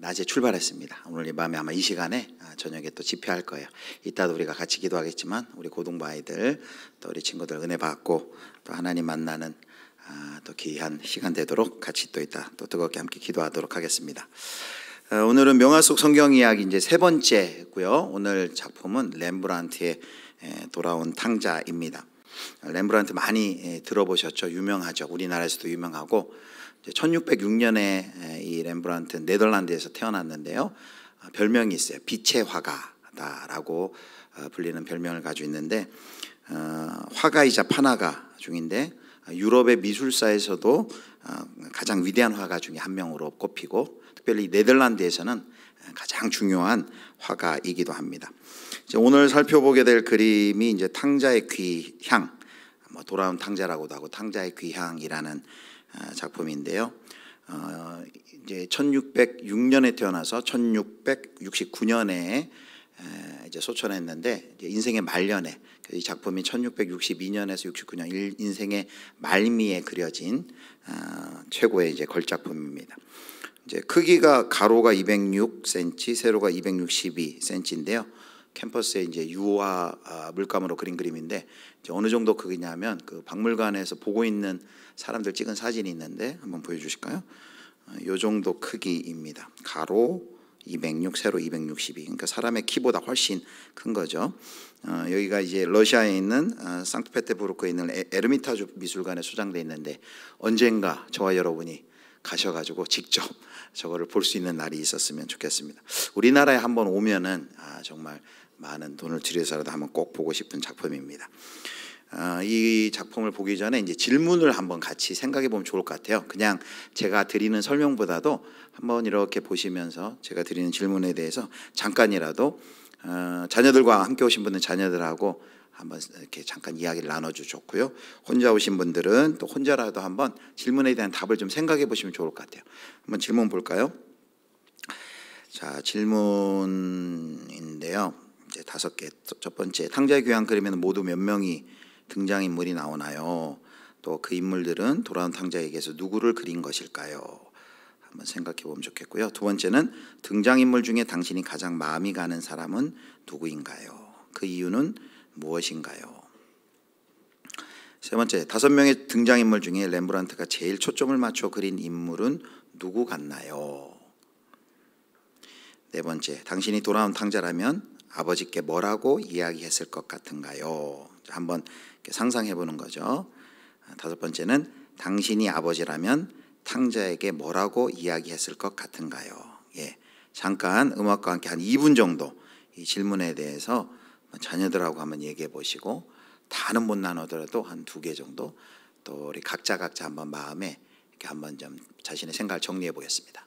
낮에 출발했습니다. 오늘 이 밤에 아마 이 시간에 저녁에 또 집회할 거예요. 이따도 우리가 같이 기도하겠지만 우리 고등부 아이들 또 우리 친구들 은혜 받고 또 하나님 만나는 또 귀한 시간 되도록 같이 또 이따 또 뜨겁게 함께 기도하도록 하겠습니다. 오늘은 명화 속 성경 이야기 이제 세 번째고요. 오늘 작품은 렘브란트의 돌아온 탕자입니다. 렘브란트 많이 들어보셨죠? 유명하죠. 우리나라에서도 유명하고 1606년에 이 렘브란트 네덜란드에서 태어났는데요. 별명이 있어요. 빛의 화가다라고 불리는 별명을 가지고 있는데 화가이자 판화가 중인데 유럽의 미술사에서도 가장 위대한 화가 중에 한 명으로 꼽히고 특별히 네덜란드에서는 가장 중요한 화가이기도 합니다. 오늘 살펴보게 될 그림이 이제 탕자의 귀향, 돌아온 탕자라고도 하고 탕자의 귀향이라는 작품인데요. 이제 1606년에 태어나서 1669년에 이제 소천했는데 이제 인생의 말년에 이 작품이 1662년에서 69년 인생의 말미에 그려진 최고의 이제 걸작품입니다. 이제 크기가 가로가 206cm, 세로가 262cm인데요. 캠퍼스에 이제 유화 물감으로 그린 그림인데 이제 어느 정도 크기냐면 그 박물관에서 보고 있는 사람들 찍은 사진이 있는데 한번 보여주실까요? 이 정도 크기입니다. 가로 206, 세로 262. 그러니까 사람의 키보다 훨씬 큰 거죠. 여기가 이제 러시아에 있는 상트페테르부르크에 있는 에르미타주 미술관에 소장돼 있는데 언젠가 저와 여러분이 가셔가지고 직접 저거를 볼 수 있는 날이 있었으면 좋겠습니다. 우리나라에 한번 오면은 정말 많은 돈을 들여서라도 한번 꼭 보고 싶은 작품입니다. 이 작품을 보기 전에 이제 질문을 한번 같이 생각해 보면 좋을 것 같아요. 그냥 제가 드리는 설명보다도 한번 이렇게 보시면서 제가 드리는 질문에 대해서 잠깐이라도 자녀들과 함께 오신 분은 자녀들하고 한번 이렇게 잠깐 이야기를 나눠주면 좋고요. 혼자 오신 분들은 또 혼자라도 한번 질문에 대한 답을 좀 생각해 보시면 좋을 것 같아요. 한번 질문 볼까요? 자, 질문인데요. 이제 5개. 첫 번째, 탕자의 귀향 그림에는 모두 몇 명이 등장인물이 나오나요? 또 그 인물들은 돌아온 탕자에게서 누구를 그린 것일까요? 한번 생각해 보면 좋겠고요. 두 번째는 등장인물 중에 당신이 가장 마음이 가는 사람은 누구인가요? 그 이유는 무엇인가요? 세 번째, 5명의 등장인물 중에 렘브란트가 제일 초점을 맞춰 그린 인물은 누구 같나요? 네 번째, 당신이 돌아온 탕자라면 아버지께 뭐라고 이야기했을 것 같은가요? 한번 상상해 보는 거죠. 5번째는 당신이 아버지라면 탕자에게 뭐라고 이야기했을 것 같은가요? 예, 잠깐 음악과 함께 한 2분 정도 이 질문에 대해서 자녀들하고 한번 얘기해 보시고 다는 못 나누더라도 한 2개 정도 또 우리 각자 한번 마음에 이렇게 한번 좀 자신의 생각을 정리해 보겠습니다.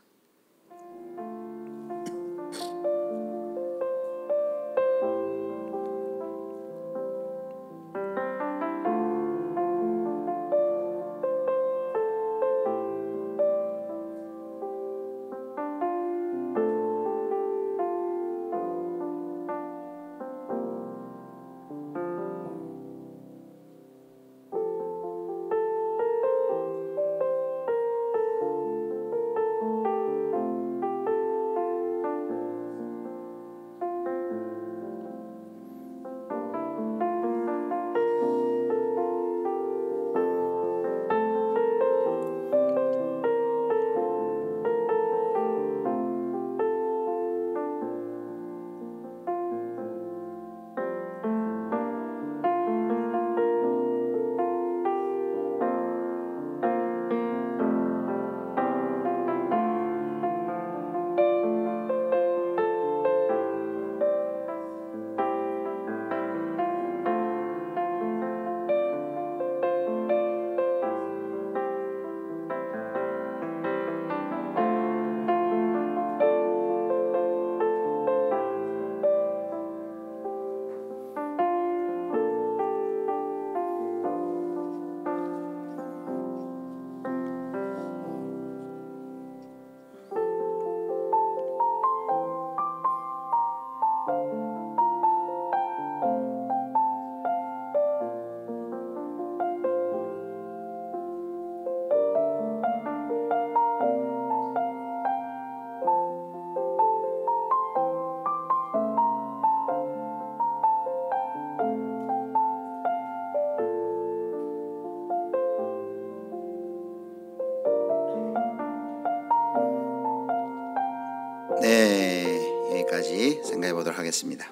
네, 여기까지 생각해 보도록 하겠습니다.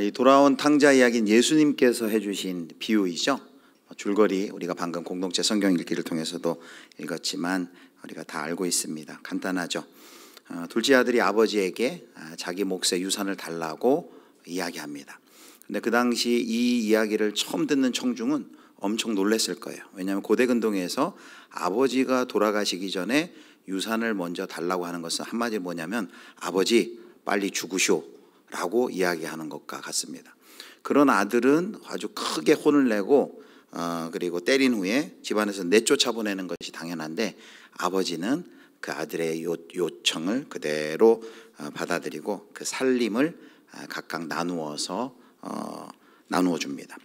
이 돌아온 탕자 이야기는 예수님께서 해주신 비유이죠. 줄거리 우리가 방금 공동체 성경 읽기를 통해서도 읽었지만 우리가 다 알고 있습니다. 간단하죠. 둘째 아들이 아버지에게 자기 몫의 유산을 달라고 이야기합니다. 근데 그 당시 이 이야기를 처음 듣는 청중은 엄청 놀랐을 거예요. 왜냐하면 고대 근동에서 아버지가 돌아가시기 전에 유산을 먼저 달라고 하는 것은 한마디로 뭐냐면 아버지 빨리 죽으시오 라고 이야기하는 것과 같습니다. 그런 아들은 아주 크게 혼을 내고 그리고 때린 후에 집안에서 내쫓아보내는 것이 당연한데, 아버지는 그 아들의 요청을 그대로 받아들이고 그 살림을 각각 나누어서 나누어 줍니다.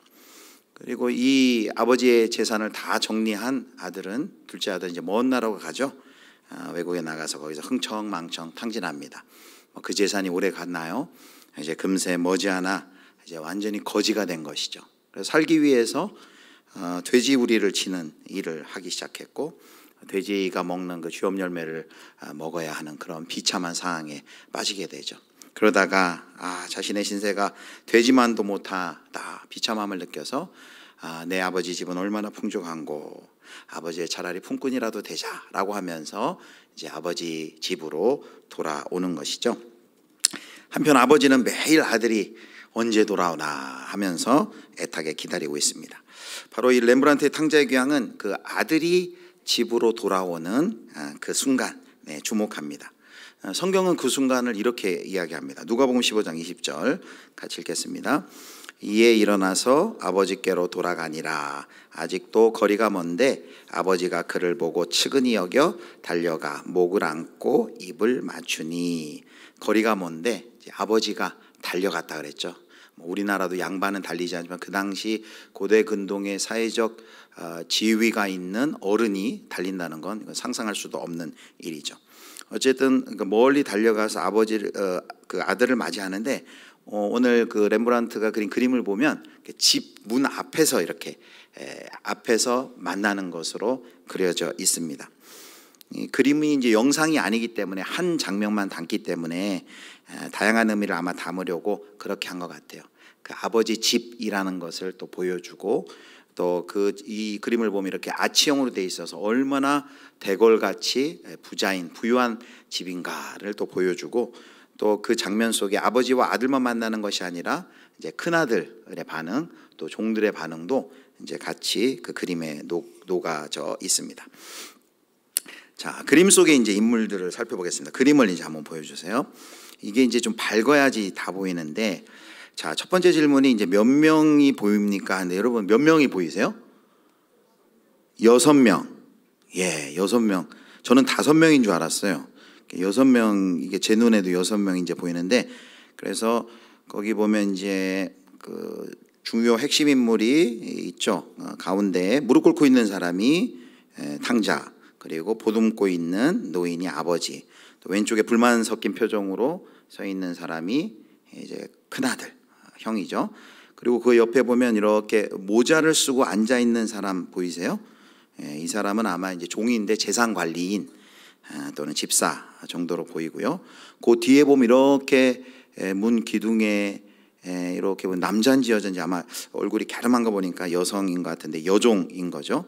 그리고 이 아버지의 재산을 다 정리한 아들은, 둘째 아들은 이제 먼 나라로 가죠. 외국에 나가서 거기서 흥청망청 탕진합니다. 그 재산이 오래 갔나요? 이제 금세 머지않아 이제 완전히 거지가 된 것이죠. 그래서 살기 위해서 돼지우리를 치는 일을 하기 시작했고, 돼지가 먹는 그 쥐엄 열매를 먹어야 하는 그런 비참한 상황에 빠지게 되죠. 그러다가 자신의 신세가 돼지만도 못하다 비참함을 느껴서 내 아버지 집은 얼마나 풍족한고 아버지의 차라리 품꾼이라도 되자라고 하면서 이제 아버지 집으로 돌아오는 것이죠. 한편 아버지는 매일 아들이 언제 돌아오나 하면서 애타게 기다리고 있습니다. 바로 이 렘브란트의 탕자의 귀향은 그 아들이 집으로 돌아오는 그 순간에 주목합니다. 성경은 그 순간을 이렇게 이야기합니다. 누가복음 15장 20절 같이 읽겠습니다. 이에 일어나서 아버지께로 돌아가니라. 아직도 거리가 먼데 아버지가 그를 보고 측은히 여겨 달려가 목을 안고 입을 맞추니. 거리가 먼데 아버지가 달려갔다 그랬죠. 우리나라도 양반은 달리지 않지만 그 당시 고대 근동의 사회적 지위가 있는 어른이 달린다는 건 상상할 수도 없는 일이죠. 어쨌든 멀리 달려가서 아버지를 그 아들을 맞이하는데, 오늘 그 렘브란트가 그린 그림을 보면 집 문 앞에서 이렇게 앞에서 만나는 것으로 그려져 있습니다. 이 그림이 이제 영상이 아니기 때문에 한 장면만 담기 때문에 다양한 의미를 아마 담으려고 그렇게 한 것 같아요. 그 아버지 집이라는 것을 또 보여주고, 또 이 그림을 보면 이렇게 아치형으로 돼 있어서 얼마나 대궐같이 부자인 부유한 집인가를 또 보여주고, 또 그 장면 속에 아버지와 아들만 만나는 것이 아니라 이제 큰 아들의 반응, 또 종들의 반응도 이제 같이 그 그림에 녹아져 있습니다. 자, 그림 속에 이제 인물들을 살펴보겠습니다. 그림을 이제 한번 보여주세요. 이게 이제 좀 밝아야지 다 보이는데, 자, 첫 번째 질문이 이제 몇 명이 보입니까? 근데 여러분 몇 명이 보이세요? 6명. 예, 6명. 저는 5명인 줄 알았어요. 6명, 이게 제 눈에도 6명이 이제 보이는데, 그래서 거기 보면 이제 그 중요 핵심 인물이 있죠. 가운데에 무릎 꿇고 있는 사람이 탕자, 그리고 보듬고 있는 노인이 아버지, 또 왼쪽에 불만 섞인 표정으로 서 있는 사람이 이제 큰아들, 형이죠. 그리고 그 옆에 보면 이렇게 모자를 쓰고 앉아 있는 사람 보이세요? 이 사람은 아마 이제 종인데 재산 관리인 또는 집사 정도로 보이고요. 그 뒤에 보면 이렇게 문 기둥에 이렇게 남자인지 여자인지, 아마 얼굴이 갸름한 거 보니까 여성인 것 같은데 여종인 거죠.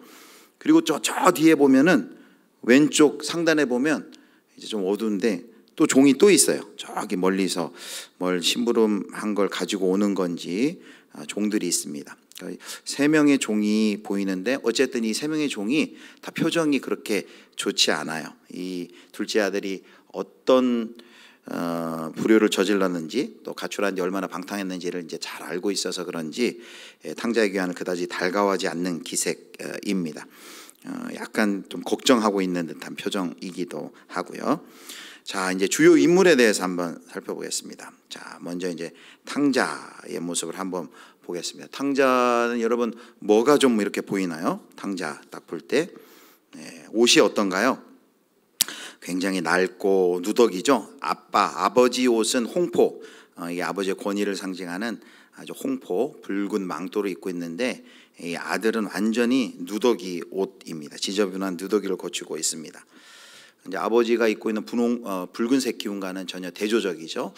그리고 저 뒤에 보면은 왼쪽 상단에 보면 이제 좀 어두운데 또 종이 또 있어요. 저기 멀리서 뭘 심부름한 걸 가지고 오는 건지 종들이 있습니다. 3명의 종이 보이는데, 어쨌든 이 3명의 종이 다 표정이 그렇게 좋지 않아요. 이 둘째 아들이 어떤 불효를 저질렀는지, 또 가출한 지 얼마나 방탕했는지를 이제 잘 알고 있어서 그런지 탕자의 귀환을 그다지 달가워하지 않는 기색입니다. 약간 좀 걱정하고 있는 듯한 표정이기도 하고요. 자, 이제 주요 인물에 대해서 한번 살펴보겠습니다. 자, 먼저 이제 탕자의 모습을 한번 보겠습니다. 탕자는 여러분 뭐가 좀 이렇게 보이나요? 탕자 딱 볼 때 옷이 어떤가요? 굉장히 낡고 누더기죠. 아버지 옷은 홍포, 이게 아버지의 권위를 상징하는 아주 홍포 붉은 망토를 입고 있는데, 이 아들은 완전히 누더기 옷입니다. 지저분한 누더기를 거치고 있습니다. 이제 아버지가 입고 있는 붉은색 기운과는 전혀 대조적이죠.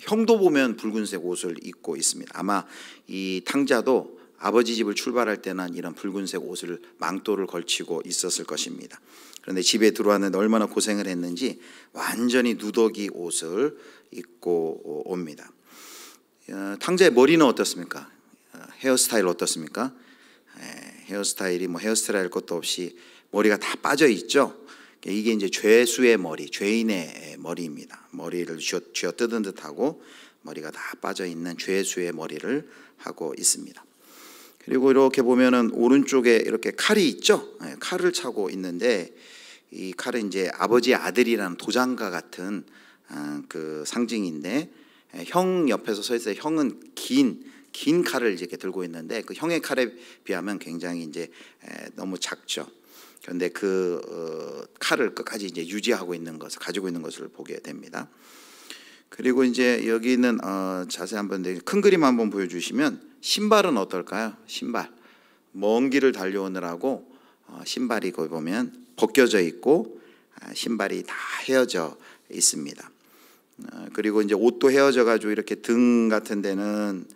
형도 보면 붉은색 옷을 입고 있습니다. 아마 이 탕자도 아버지 집을 출발할 때는 이런 붉은색 옷을 망토를 걸치고 있었을 것입니다. 그런데 집에 들어왔는데 얼마나 고생을 했는지 완전히 누더기 옷을 입고 옵니다. 탕자의 머리는 어떻습니까? 헤어스타일 어떻습니까? 헤어스타일이 뭐 헤어스타일 할 것도 없이 머리가 다 빠져 있죠. 이게 이제 죄수의 머리, 죄인의 머리입니다. 머리를 쥐어 뜯은 듯하고 머리가 다 빠져 있는 죄수의 머리를 하고 있습니다. 그리고 이렇게 보면은 오른쪽에 이렇게 칼이 있죠. 칼을 차고 있는데 이 칼은 이제 아버지의 아들이라는 도장과 같은 그 상징인데, 형 옆에서 서 있어요. 형은 긴 칼을 이렇게 들고 있는데 그 형의 칼에 비하면 굉장히 이제 너무 작죠. 그런데 그 칼을 끝까지 이제 유지하고 있는 것을, 가지고 있는 것을 보게 됩니다. 그리고 이제 여기는 자세히 한번 큰 그림 한번 보여주시면 신발은 어떨까요? 신발, 먼 길을 달려오느라고 신발이 거기 보면 벗겨져 있고 신발이 다 헤어져 있습니다. 그리고 이제 옷도 헤어져 가지고 이렇게 등 같은 데는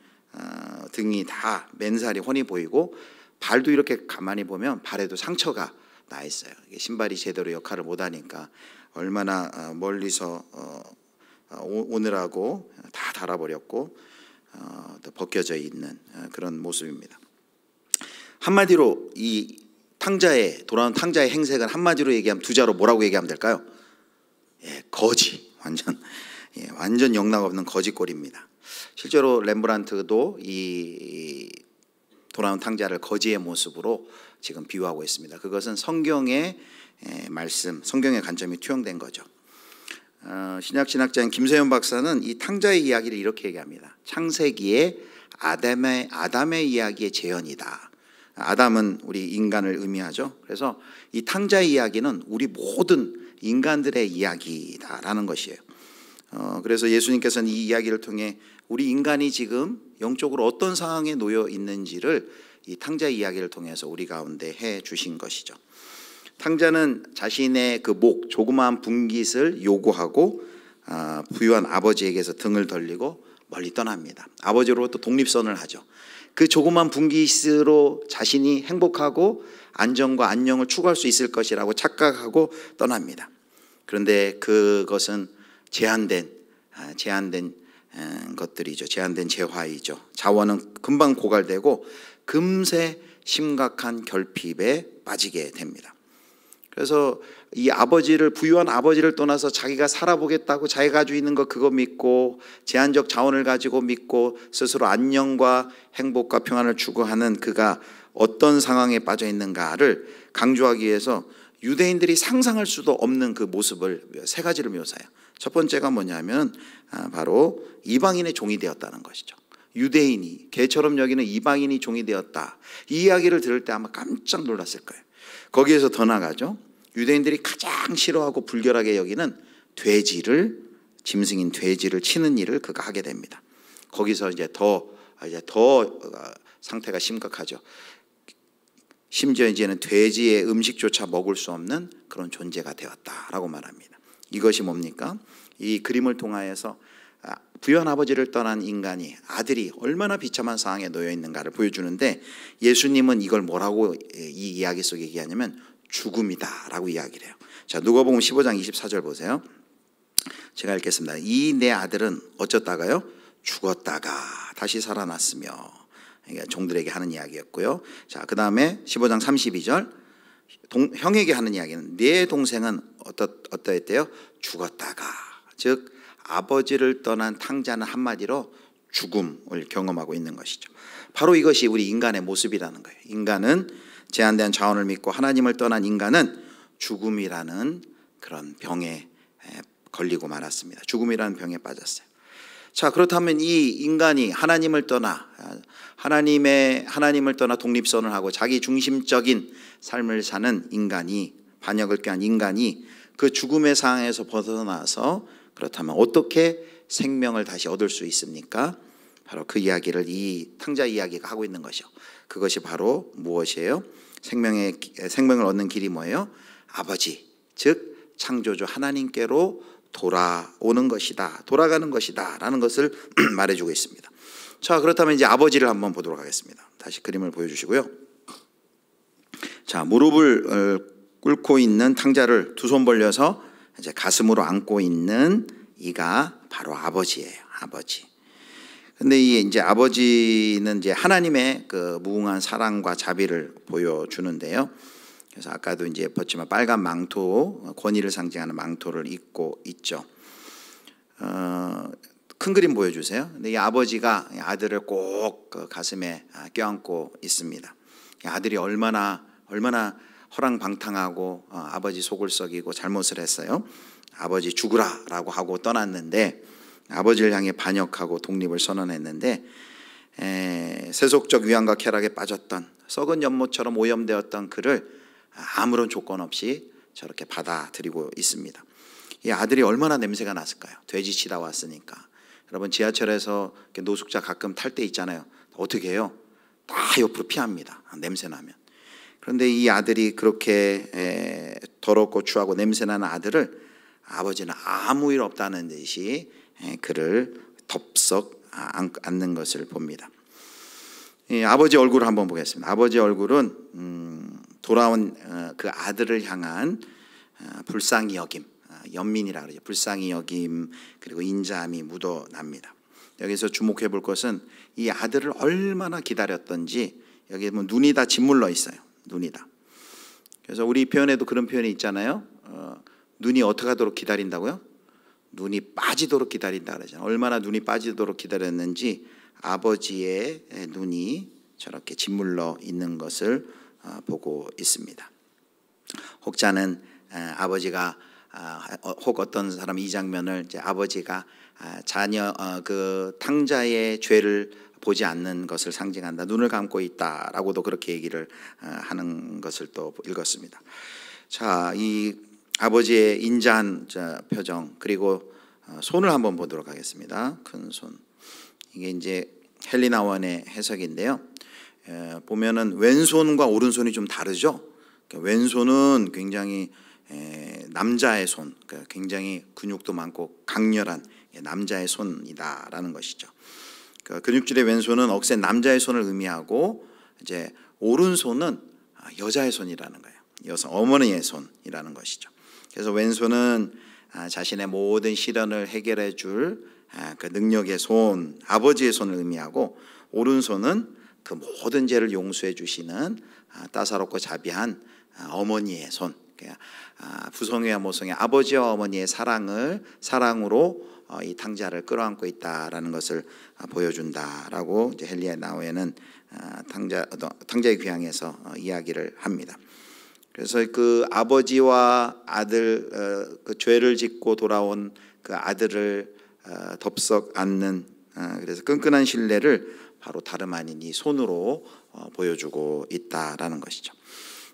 등이 다 맨살이 훤히 보이고, 발도 이렇게 가만히 보면 발에도 상처가 나 있어요. 신발이 제대로 역할을 못하니까 얼마나 멀리서 오느라고 다 닳아버렸고 또 벗겨져 있는 그런 모습입니다. 한마디로 이 돌아온 탕자의 행색은 한마디로 얘기하면 두 자로 뭐라고 얘기하면 될까요? 거지. 완전 영락 없는 거지꼴입니다. 실제로 렘브란트도 이 돌아온 탕자를 거지의 모습으로 지금 비유하고 있습니다. 그것은 성경의 말씀, 성경의 관점이 투영된 거죠. 신약 신학자인 김세현 박사는 이 탕자의 이야기를 이렇게 얘기합니다. 창세기의 아담의 이야기의 재현이다. 아담은 우리 인간을 의미하죠. 그래서 이 탕자의 이야기는 우리 모든 인간들의 이야기다라는 것이에요. 그래서 예수님께서는 이 이야기를 통해 우리 인간이 지금 영적으로 어떤 상황에 놓여 있는지를 이 탕자의 이야기를 통해서 우리 가운데 해 주신 것이죠. 탕자는 자신의 그 조그마한 분깃을 요구하고 부유한 아버지에게서 등을 돌리고 멀리 떠납니다. 아버지로부터 독립선을 하죠. 그 조그마한 분깃으로 자신이 행복하고 안정과 안녕을 추구할 수 있을 것이라고 착각하고 떠납니다. 그런데 그것은 제한된 것들이죠. 제한된 재화이죠. 자원은 금방 고갈되고 금세 심각한 결핍에 빠지게 됩니다. 그래서 이 부유한 아버지를 떠나서 자기가 살아보겠다고 자기가 가지고 있는 거 그거 믿고 제한적 자원을 가지고 믿고 스스로 안녕과 행복과 평안을 추구하는 그가 어떤 상황에 빠져 있는가를 강조하기 위해서 유대인들이 상상할 수도 없는 그 모습을 세 가지를 묘사해요. 첫 번째가 뭐냐면 바로 이방인의 종이 되었다는 것이죠. 유대인이 개처럼 여기는 이방인이 종이 되었다. 이 이야기를 들을 때 아마 깜짝 놀랐을 거예요. 거기에서 더 나가죠. 유대인들이 가장 싫어하고 불결하게 여기는 짐승인 돼지를 치는 일을 그가 하게 됩니다. 거기서 이제 더 상태가 심각하죠. 심지어 이제는 돼지의 음식조차 먹을 수 없는 그런 존재가 되었다라고 말합니다. 이것이 뭡니까? 이 그림을 통하여서 부유한 아버지를 떠난 인간이, 아들이 얼마나 비참한 상황에 놓여 있는가를 보여주는데, 예수님은 이걸 뭐라고 이 이야기 속에 얘기하냐면 죽음이다라고 이야기를 해요. 자, 누가복음 15장 24절 보세요. 제가 읽겠습니다. 이 내 아들은 어쩌다가요? 죽었다가 다시 살아났으며. 그러니까 종들에게 하는 이야기였고요. 자, 그 다음에 15장 32절 형에게 하는 이야기는 내 동생은 어떠했대요? 죽었다가. 즉 아버지를 떠난 탕자는 한마디로 죽음을 경험하고 있는 것이죠. 바로 이것이 우리 인간의 모습이라는 거예요. 인간은 제한된 자원을 믿고 하나님을 떠난 인간은 죽음이라는 그런 병에 걸리고 말았습니다. 죽음이라는 병에 빠졌어요. 자, 그렇다면 이 인간이 하나님을 떠나 독립선을 하고 자기 중심적인 삶을 사는 인간이, 반역을 꾀한 인간이 그 죽음의 상황에서 벗어나서 그렇다면 어떻게 생명을 다시 얻을 수 있습니까? 바로 그 이야기를 이 탕자 이야기가 하고 있는 것이요. 그것이 바로 무엇이에요? 생명을 얻는 길이 뭐예요? 아버지, 즉 창조주 하나님께로 돌아오는 것이다, 돌아가는 것이다 라는 것을 말해주고 있습니다. 자, 그렇다면 이제 아버지를 한번 보도록 하겠습니다. 다시 그림을 보여주시고요. 자, 무릎을 꿇고 있는 탕자를 두 손 벌려서 이제 가슴으로 안고 있는 이가 바로 아버지예요. 아버지. 근데 이 이제 아버지는 이제 하나님의 그 무궁한 사랑과 자비를 보여주는데요. 그래서 아까도 이제 봤지만 빨간 망토, 권위를 상징하는 망토를 입고 있죠. 큰 그림 보여주세요. 근데 이 아버지가 아들을 꼭 그 가슴에 껴안고 있습니다. 아들이 얼마나 허랑방탕하고 아버지 속을 썩이고 잘못을 했어요. 아버지 죽으라라고 하고 떠났는데, 아버지를 향해 반역하고 독립을 선언했는데, 세속적 위안과 쾌락에 빠졌던 썩은 연못처럼 오염되었던 그를 아무런 조건 없이 저렇게 받아들이고 있습니다. 이 아들이 얼마나 냄새가 났을까요? 돼지 치다 왔으니까. 여러분, 지하철에서 노숙자 가끔 탈 때 있잖아요. 어떻게 해요? 다 옆으로 피합니다, 냄새 나면. 그런데 이 아들이 그렇게 더럽고 추하고 냄새나는 아들을 아버지는 아무 일 없다는 듯이 그를 덥석 안는 것을 봅니다. 아버지 얼굴을 한번 보겠습니다. 아버지 얼굴은 돌아온 그 아들을 향한 불쌍히 여김, 연민이라 그러죠. 불쌍히 여김, 그리고 인자함이 묻어납니다. 여기서 주목해 볼 것은 이 아들을 얼마나 기다렸던지, 여기 보면 눈이 다 짓물러 있어요. 눈이 다. 그래서 우리 표현에도 그런 표현이 있잖아요. 눈이 어떻게 하도록 기다린다고요? 눈이 빠지도록 기다린다 그러잖아요. 얼마나 눈이 빠지도록 기다렸는지 아버지의 눈이 저렇게 짓물러 있는 것을 보고 있습니다. 혹자는 아버지가 혹 어떤 사람이 이 장면을 이제 아버지가 자녀 그 탕자의 죄를 보지 않는 것을 상징한다, 눈을 감고 있다라고도 그렇게 얘기를 하는 것을 또 읽었습니다. 자, 이 아버지의 인자한 표정, 그리고 손을 한번 보도록 하겠습니다. 큰 손. 이게 이제 헬리나 원의 해석인데요. 보면은 왼손과 오른손이 좀 다르죠. 왼손은 굉장히 남자의 손, 굉장히 근육도 많고 강렬한 남자의 손이다라는 것이죠. 근육질의 왼손은 억센 남자의 손을 의미하고, 이제 오른손은 여자의 손이라는 거예요. 여성 어머니의 손이라는 것이죠. 그래서 왼손은 자신의 모든 시련을 해결해 줄 그 능력의 손, 아버지의 손을 의미하고, 오른손은 그 모든 죄를 용서해 주시는 따사롭고 자비한 어머니의 손, 부성애와 모성애, 아버지와 어머니의 사랑으로 이 탕자를 끌어안고 있다라는 것을 보여준다라고 이제 헬리나 나우에는 탕자의 귀향에서 이야기를 합니다. 그래서 그 아버지와 아들, 그 죄를 짓고 돌아온 그 아들을 덥석 안는, 그래서 끈끈한 신뢰를 바로 다름 아닌 이 손으로 보여주고 있다라는 것이죠.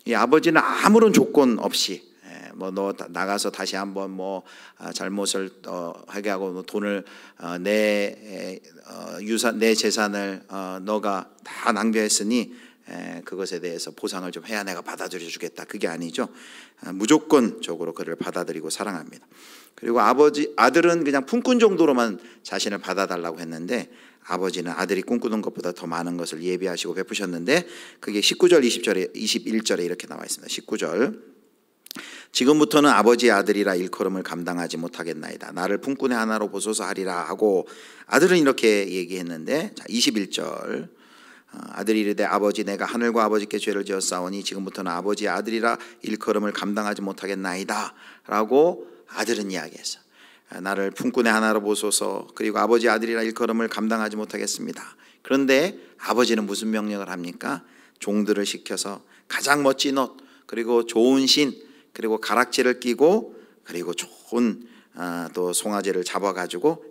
이 아버지는 아무런 조건 없이 뭐 너 나가서 다시 한번 뭐 잘못을 하게 하고 뭐 돈을 내 재산을 너가 다 낭비했으니 그것에 대해서 보상을 좀 해야 내가 받아들여 주겠다, 그게 아니죠. 무조건적으로 그를 받아들이고 사랑합니다. 그리고 아들은 그냥 품꾼 정도로만 자신을 받아달라고 했는데, 아버지는 아들이 꿈꾸는 것보다 더 많은 것을 예비하시고 베푸셨는데, 그게 19절 20절에 21절에 이렇게 나와 있습니다. 19절, 지금부터는 아버지의 아들이라 일컬음을 감당하지 못하겠나이다. 나를 품꾼의 하나로 보소서 하리라 하고, 아들은 이렇게 얘기했는데, 자 21절, 아들이 이르되 아버지 내가 하늘과 아버지께 죄를 지었사오니 지금부터는 아버지의 아들이라 일컬음을 감당하지 못하겠나이다 라고 아들은 이야기했어. 나를 품꾼의 하나로 보소서, 그리고 아버지 아들이라 일컬음을 감당하지 못하겠습니다. 그런데 아버지는 무슨 명령을 합니까? 종들을 시켜서 가장 멋진 옷, 그리고 좋은 신, 그리고 가락지를 끼고, 그리고 좋은 또 송아지를 잡아가지고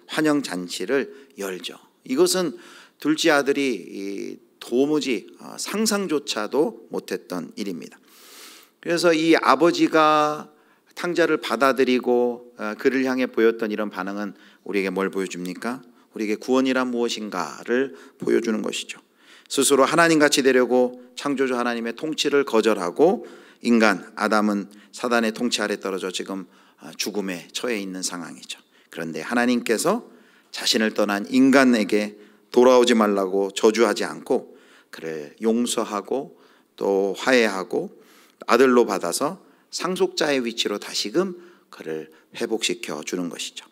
환영 잔치를 열죠. 이것은 둘째 아들이 도무지 상상조차도 못했던 일입니다. 그래서 이 아버지가 탕자를 받아들이고 그를 향해 보였던 이런 반응은 우리에게 뭘 보여줍니까? 우리에게 구원이란 무엇인가를 보여주는 것이죠. 스스로 하나님같이 되려고 창조주 하나님의 통치를 거절하고 인간 아담은 사단의 통치 아래 떨어져 지금 죽음에 처해 있는 상황이죠. 그런데 하나님께서 자신을 떠난 인간에게 돌아오지 말라고 저주하지 않고 그를 용서하고 또 화해하고 아들로 받아서 상속자의 위치로 다시금 그를 회복시켜 주는 것이죠.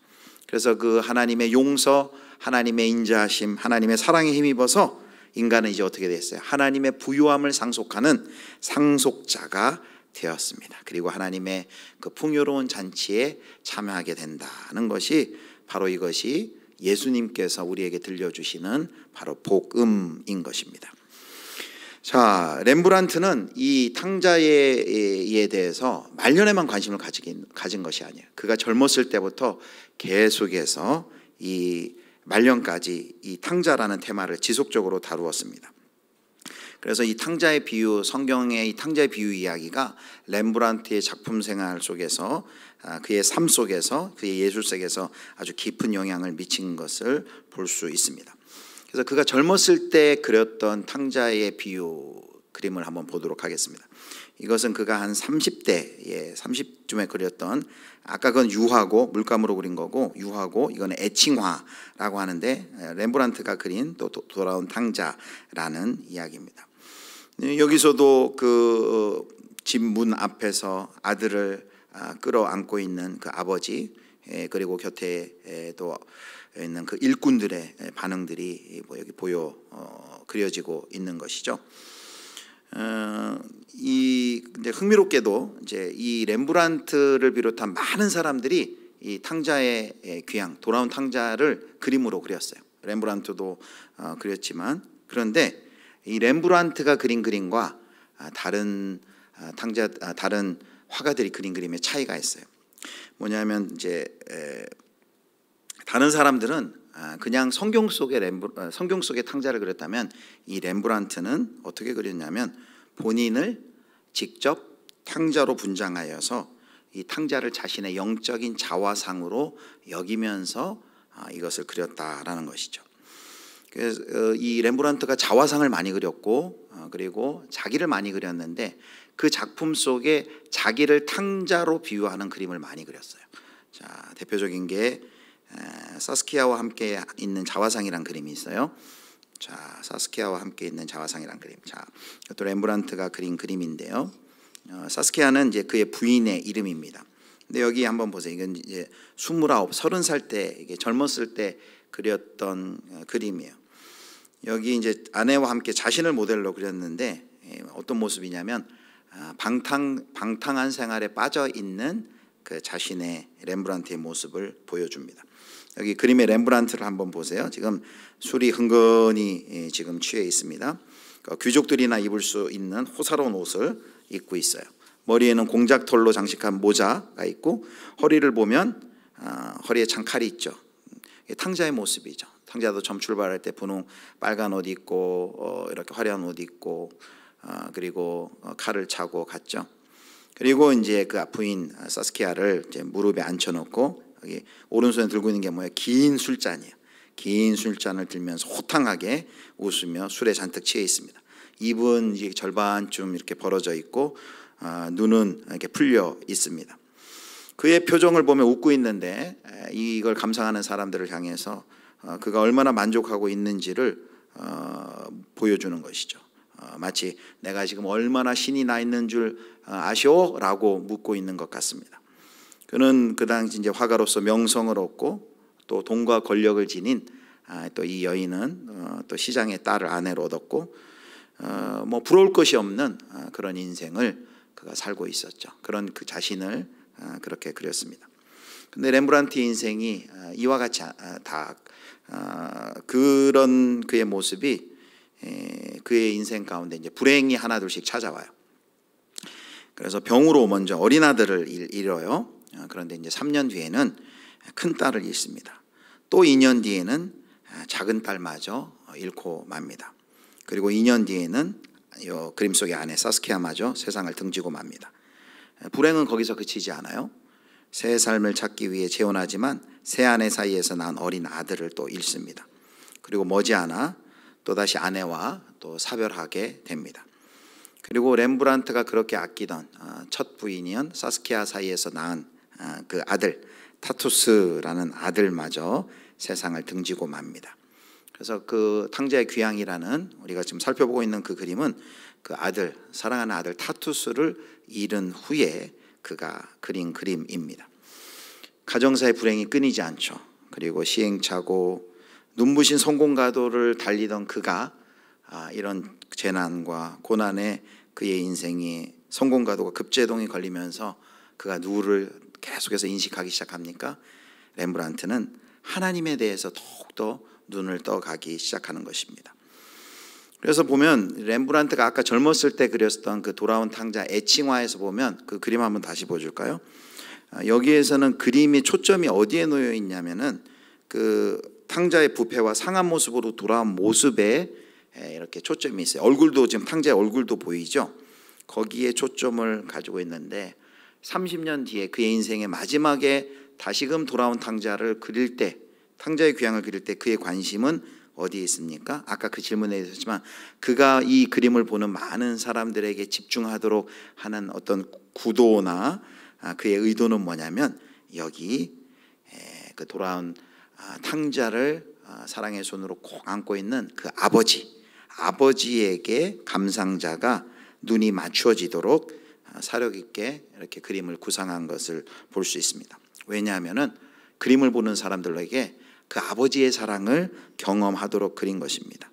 그래서 그 하나님의 용서, 하나님의 인자하심, 하나님의 사랑에 힘입어서 인간은 이제 어떻게 됐어요? 하나님의 부유함을 상속하는 상속자가 되었습니다. 그리고 하나님의 그 풍요로운 잔치에 참여하게 된다는 것이 바로 이것이 예수님께서 우리에게 들려주시는 바로 복음인 것입니다. 자, 렘브란트는 이 탕자에 대해서 말년에만 관심을 가진 것이 아니에요. 그가 젊었을 때부터 계속해서 이 말년까지 이 탕자라는 테마를 지속적으로 다루었습니다. 그래서 이 탕자의 비유, 성경의 이 탕자의 비유 이야기가 렘브란트의 작품 생활 속에서 그의 삶 속에서 그의 예술색에서 아주 깊은 영향을 미친 것을 볼 수 있습니다. 그래서 그가 젊었을 때 그렸던 탕자의 비유 그림을 한번 보도록 하겠습니다. 이것은 그가 한 30쯤에 그렸던, 아까 그건 유화고 물감으로 그린 거고 유화고 이거는 애칭화라고 하는데 렘브란트가 그린 또 돌아온 탕자라는 이야기입니다. 여기서도 그 집 문 앞에서 아들을 끌어안고 있는 그 아버지, 그리고 곁에 또 있는 그 일꾼들의 반응들이 여기 그려지고 있는 것이죠. 근데 흥미롭게도 이제 이 렘브란트를 비롯한 많은 사람들이 이 탕자의 귀향, 돌아온 탕자를 그림으로 그렸어요. 렘브란트도 그렸지만, 그런데 이 렘브란트가 그린 그림과 다른 화가들이 그린 그림의 차이가 있어요. 뭐냐면 이제 다른 사람들은 그냥 성경 속의 탕자를 그렸다면 이 렘브란트는 어떻게 그렸냐면 본인을 직접 탕자로 분장하여서 이 탕자를 자신의 영적인 자화상으로 여기면서 이것을 그렸다라는 것이죠. 그래서 이 렘브란트가 자화상을 많이 그렸고 그리고 자기를 많이 그렸는데 그 작품 속에 자기를 탕자로 비유하는 그림을 많이 그렸어요. 자, 대표적인 게 사스키아와 함께 있는 자화상이란 그림이 있어요. 자, 사스키아와 함께 있는 자화상이란 그림. 자, 또 렘브란트가 그린 그림인데요. 사스키아는 이제 그의 부인의 이름입니다. 근데 여기 한번 보세요. 이건 이제 29, 30살 때, 이게 젊었을 때 그렸던 그림이에요. 여기 이제 아내와 함께 자신을 모델로 그렸는데 어떤 모습이냐면 방탕한 생활에 빠져 있는 그 자신의 렘브란트의 모습을 보여줍니다. 여기 그림의 렘브란트를 한번 보세요. 지금 술이 흥건히 지금 취해 있습니다. 귀족들이나 입을 수 있는 호사로운 옷을 입고 있어요. 머리에는 공작털로 장식한 모자가 있고 허리를 보면 허리에 장칼이 있죠. 탕자의 모습이죠. 탕자도 처음 출발할 때 분홍 빨간 옷 입고 이렇게 화려한 옷 입고 그리고 칼을 차고 갔죠. 그리고 이제 그 부인 사스키아를 이제 무릎에 앉혀놓고 여기 오른손에 들고 있는 게 뭐예요? 긴 술잔이에요. 긴 술잔을 들면서 호탕하게 웃으며 술에 잔뜩 취해 있습니다. 입은 이제 절반쯤 이렇게 벌어져 있고 눈은 이렇게 풀려 있습니다. 그의 표정을 보면 웃고 있는데 이걸 감상하는 사람들을 향해서 그가 얼마나 만족하고 있는지를 보여주는 것이죠. 마치 내가 지금 얼마나 신이 나 있는 줄 아시오? 라고 묻고 있는 것 같습니다. 그는 그 당시 이제 화가로서 명성을 얻고 또 돈과 권력을 지닌 또 이 여인은 또 시장의 딸을 아내로 얻었고 뭐 부러울 것이 없는 그런 인생을 그가 살고 있었죠. 그런 그 자신을 그렇게 그렸습니다. 근데 렘브란트의 인생이 이와 같이 다 그런 그의 모습이 그의 인생 가운데 이제 불행이 하나둘씩 찾아와요. 그래서 병으로 먼저 어린 아들을 잃어요. 그런데 이제 3년 뒤에는 큰 딸을 잃습니다. 또 2년 뒤에는 작은 딸마저 잃고 맙니다. 그리고 2년 뒤에는 이 그림 속의 아내 사스키아마저 세상을 등지고 맙니다. 불행은 거기서 그치지 않아요. 새 삶을 찾기 위해 재혼하지만 새 아내 사이에서 낳은 어린 아들을 또 잃습니다. 그리고 머지않아 또다시 아내와 또 사별하게 됩니다. 그리고 렘브란트가 그렇게 아끼던 첫 부인이었 사스키아 사이에서 낳은 그 아들 타투스라는 아들마저 세상을 등지고 맙니다. 그래서 그 탕자의 귀향이라는 우리가 지금 살펴보고 있는 그 그림은 그 아들, 사랑하는 아들 타투스를 잃은 후에 그가 그린 그림입니다. 가정사의 불행이 끊이지 않죠. 그리고 시행착오, 눈부신 성공가도를 달리던 그가 이런 재난과 고난에 그의 인생이 성공가도가 급제동이 걸리면서 그가 누구를 계속해서 인식하기 시작합니까? 렘브란트는 하나님에 대해서 더욱더 눈을 떠가기 시작하는 것입니다. 그래서 보면 렘브란트가 아까 젊었을 때 그렸던 그 돌아온 탕자 애칭화에서 보면 그 그림 한번 다시 보여줄까요? 여기에서는 그림의 초점이 어디에 놓여 있냐면은 그 탕자의 부패와 상한 모습으로 돌아온 모습에 이렇게 초점이 있어요. 얼굴도 지금 탕자의 얼굴도 보이죠? 거기에 초점을 가지고 있는데 30년 뒤에 그의 인생의 마지막에 다시금 돌아온 탕자를 그릴 때, 탕자의 귀향을 그릴 때 그의 관심은 어디에 있습니까? 아까 그 질문에 있었지만 그가 이 그림을 보는 많은 사람들에게 집중하도록 하는 어떤 구도나 그의 의도는 뭐냐면 여기 그 돌아온 탕자를 사랑의 손으로 꼭 안고 있는 그 아버지에게 감상자가 눈이 맞추어지도록 사력 있게 이렇게 그림을 구상한 것을 볼 수 있습니다. 왜냐하면은 그림을 보는 사람들에게 그 아버지의 사랑을 경험하도록 그린 것입니다.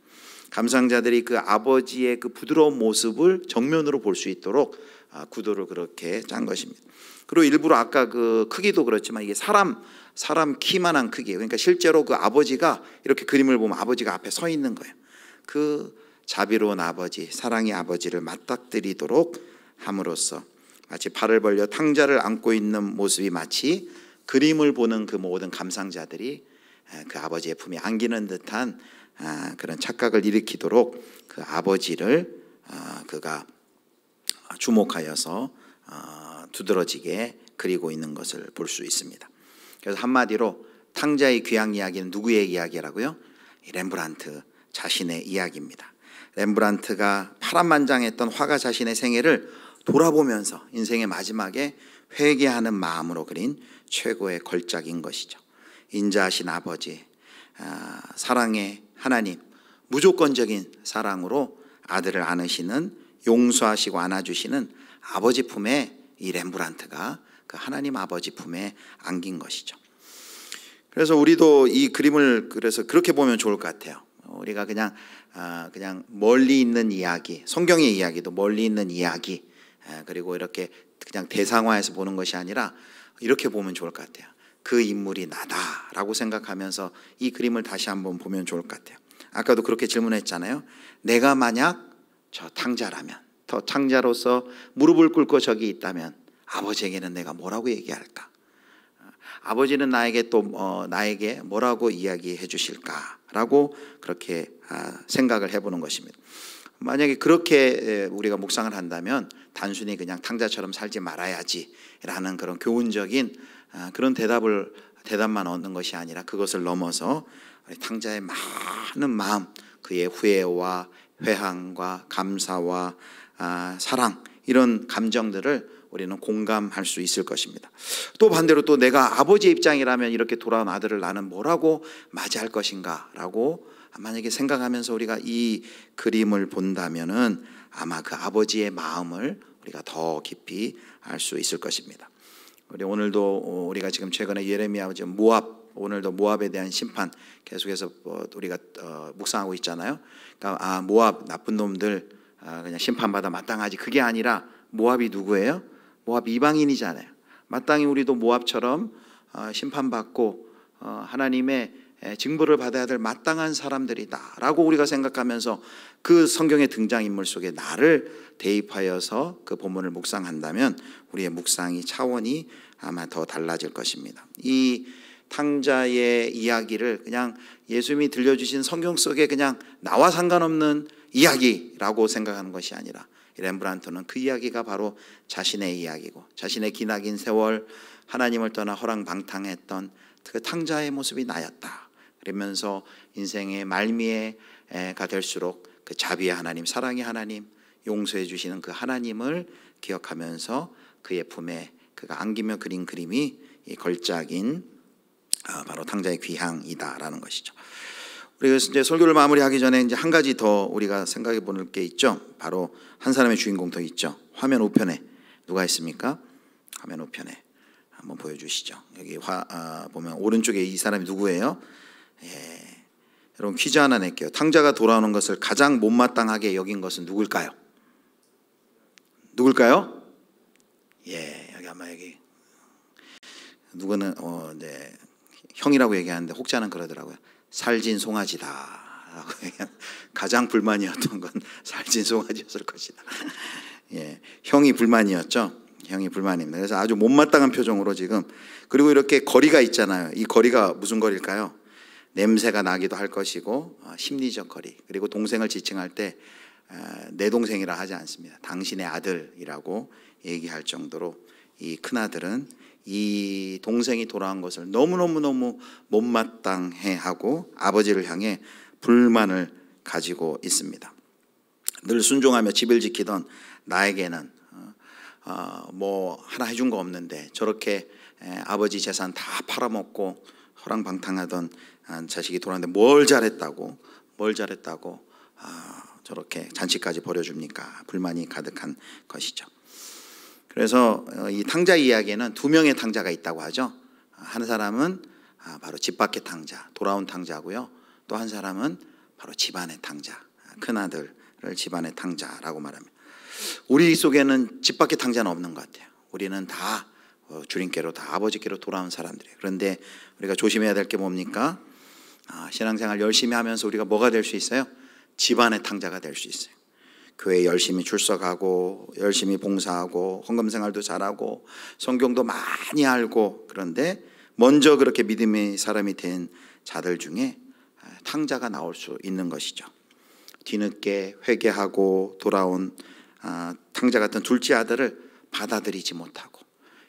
감상자들이 그 아버지의 그 부드러운 모습을 정면으로 볼 수 있도록 구도를 그렇게 짠 것입니다. 그리고 일부러 아까 그 크기도 그렇지만 이게 사람 키만한 크기예요. 그러니까 실제로 그 아버지가 이렇게 그림을 보면 아버지가 앞에 서 있는 거예요. 그 자비로운 아버지, 사랑의 아버지를 맞닥뜨리도록 함으로써 마치 팔을 벌려 탕자를 안고 있는 모습이 마치 그림을 보는 그 모든 감상자들이 그 아버지의 품에 안기는 듯한 그런 착각을 일으키도록 그 아버지를 그가 주목하여서 두드러지게 그리고 있는 것을 볼 수 있습니다. 그래서 한마디로 탕자의 귀향 이야기는 누구의 이야기라고요? 렘브란트 자신의 이야기입니다. 렘브란트가 파란만장했던 화가 자신의 생애를 돌아보면서 인생의 마지막에 회개하는 마음으로 그린 최고의 걸작인 것이죠. 인자하신 아버지, 사랑의 하나님, 무조건적인 사랑으로 아들을 안으시는, 용서하시고 안아주시는 아버지 품에 이 렘브란트가 그 하나님 아버지 품에 안긴 것이죠. 그래서 우리도 이 그림을 그래서 그렇게 보면 좋을 것 같아요. 우리가 그냥 멀리 있는 이야기, 성경의 이야기도 멀리 있는 이야기, 그리고 이렇게 그냥 대상화해서 보는 것이 아니라 이렇게 보면 좋을 것 같아요. 그 인물이 나다라고 생각하면서 이 그림을 다시 한번 보면 좋을 것 같아요. 아까도 그렇게 질문했잖아요. 내가 만약 저 탕자라면, 더 탕자로서 무릎을 꿇고 저기 있다면 아버지에게는 내가 뭐라고 얘기할까? 아버지는 나에게 또 나에게 뭐라고 이야기해 주실까라고 그렇게 생각을 해보는 것입니다. 만약에 그렇게 우리가 묵상을 한다면 단순히 그냥 탕자처럼 살지 말아야지라는 그런 교훈적인 그런 대답만 얻는 것이 아니라 그것을 넘어서 탕자의 많은 마음, 그의 후회와 회항과 감사와 사랑, 이런 감정들을 우리는 공감할 수 있을 것입니다. 또 반대로 또 내가 아버지의 입장이라면 이렇게 돌아온 아들을 나는 뭐라고 맞이할 것인가 라고 만약에 생각하면서 우리가 이 그림을 본다면은 아마 그 아버지의 마음을 우리가 더 깊이 알 수 있을 것입니다. 오늘도 우리가 지금 최근에 예레미야 모압, 오늘도 모압에 대한 심판 계속해서 우리가 묵상하고 있잖아요. 그러니까 모압 나쁜 놈들 그냥 심판받아 마땅하지, 그게 아니라 모압이 누구예요? 모압 이방인이잖아요. 마땅히 우리도 모압처럼 심판받고 하나님의 징벌을 받아야 될 마땅한 사람들이다 라고 우리가 생각하면서 그 성경의 등장인물 속에 나를 대입하여서 그 본문을 묵상한다면 우리의 묵상이 차원이 아마 더 달라질 것입니다. 이 탕자의 이야기를 그냥 예수님이 들려주신 성경 속에 그냥 나와 상관없는 이야기라고 생각하는 것이 아니라 렘브란트는 그 이야기가 바로 자신의 이야기고, 자신의 기나긴 세월 하나님을 떠나 허랑방탕했던 그 탕자의 모습이 나였다. 그러면서 인생의 말미에가 될수록 그 자비의 하나님, 사랑의 하나님, 용서해 주시는 그 하나님을 기억하면서 그의 품에 그가 안기며 그린 그림이 이 걸작인 바로 탕자의 귀향이다라는 것이죠. 우리가 이제 설교를 마무리하기 전에 이제 한 가지 더 우리가 생각해 보는 게 있죠. 바로 한 사람의 주인공 더 있죠. 화면 우편에 누가 있습니까? 화면 우편에 한번 보여주시죠. 여기 보면 오른쪽에 이 사람이 누구예요? 예. 여러분 퀴즈 하나 낼게요. 탕자가 돌아오는 것을 가장 못마땅하게 여긴 것은 누굴까요? 누굴까요? 예, 여기 아마 여기 누구는 네. 형이라고 얘기하는데 혹자는 그러더라고요. 살진 송아지다라고 가장 불만이었던 건 살진 송아지였을 것이다. 예, 형이 불만이었죠. 형이 불만입니다. 그래서 아주 못마땅한 표정으로 지금, 그리고 이렇게 거리가 있잖아요. 이 거리가 무슨 거리일까요? 냄새가 나기도 할 것이고 심리적 거리. 그리고 동생을 지칭할 때 내 동생이라 하지 않습니다. 당신의 아들이라고 얘기할 정도로 이 큰아들은 이 동생이 돌아온 것을 너무너무 못마땅해하고 아버지를 향해 불만을 가지고 있습니다. 늘 순종하며 집을 지키던 나에게는 뭐 하나 해준 거 없는데 저렇게 아버지 재산 다 팔아먹고 허랑방탕하던 자식이 돌아왔는데 뭘 잘했다고 저렇게 잔치까지 벌여줍니까? 불만이 가득한 것이죠. 그래서 이 탕자 이야기에는 두 명의 탕자가 있다고 하죠. 한 사람은 바로 집 밖의 탕자, 돌아온 탕자고요. 또 한 사람은 바로 집안의 탕자, 큰아들을 집안의 탕자라고 말합니다. 우리 속에는 집 밖의 탕자는 없는 것 같아요. 우리는 다 주님께로, 다 아버지께로 돌아온 사람들이에요. 그런데 우리가 조심해야 될 게 뭡니까? 신앙생활 열심히 하면서 우리가 뭐가 될 수 있어요? 집안의 탕자가 될 수 있어요. 교회에 열심히 출석하고 열심히 봉사하고 헌금생활도 잘하고 성경도 많이 알고, 그런데 먼저 그렇게 믿음의 사람이 된 자들 중에 탕자가 나올 수 있는 것이죠. 뒤늦게 회개하고 돌아온 탕자 같은 둘째 아들을 받아들이지 못하고,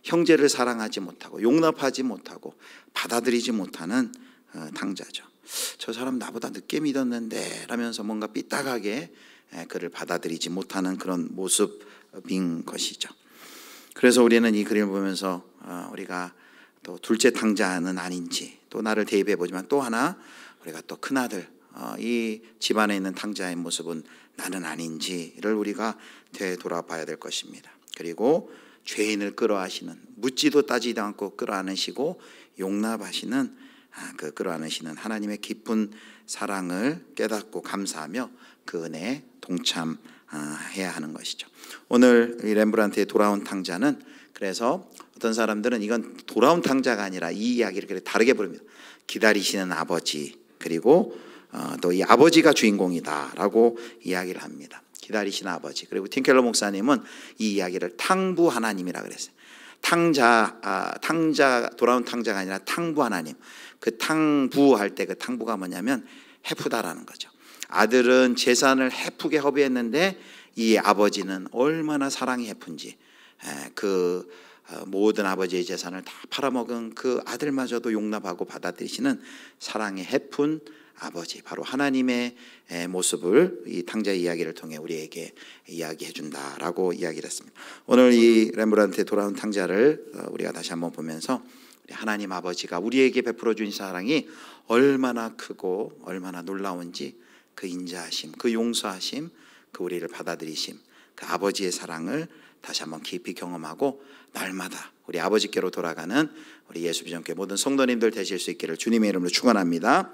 형제를 사랑하지 못하고, 용납하지 못하고, 받아들이지 못하는 탕자죠. 저 사람 나보다 늦게 믿었는데 라면서 뭔가 삐딱하게 그를 받아들이지 못하는 그런 모습인 것이죠. 그래서 우리는 이 그림을 보면서 우리가 또 둘째 탕자는 아닌지, 또 나를 대입해 보지만 또 하나 우리가 또 큰아들, 이 집안에 있는 탕자의 모습은 나는 아닌지를 우리가 되돌아봐야 될 것입니다. 그리고 죄인을 끌어안으시는, 묻지도 따지도 않고 끌어안으시고 용납하시는 그 끌어안으시는 하나님의 깊은 사랑을 깨닫고 감사하며 그 은혜에 동참해야 하는 것이죠. 오늘 이 렘브란트의 돌아온 탕자는, 그래서 어떤 사람들은 이건 돌아온 탕자가 아니라 이 이야기를 다르게 부릅니다. 기다리시는 아버지, 그리고 또 이 아버지가 주인공이다라고 이야기를 합니다. 기다리시는 아버지. 그리고 팀켈러 목사님은 이 이야기를 탕부 하나님이라 그랬어요. 돌아온 탕자가 아니라 탕부 하나님. 그 탕부할 때 그 탕부가 뭐냐면 해프다라는 거죠. 아들은 재산을 해프게 허비했는데 이 아버지는 얼마나 사랑이 해픈지, 그 모든 아버지의 재산을 다 팔아먹은 그 아들마저도 용납하고 받아들이시는 사랑의 해픈 아버지, 바로 하나님의 모습을 이 탕자의 이야기를 통해 우리에게 이야기해 준다라고 이야기를 했습니다. 오늘 이 렘브란트의 돌아온 탕자를 우리가 다시 한번 보면서 하나님 아버지가 우리에게 베풀어 주신 사랑이 얼마나 크고 얼마나 놀라운지, 그 인자하심, 그 용서하심, 그 우리를 받아들이심, 그 아버지의 사랑을 다시 한번 깊이 경험하고 날마다 우리 아버지께로 돌아가는 우리 예수비전교회 모든 성도님들 되실 수 있기를 주님의 이름으로 축원합니다.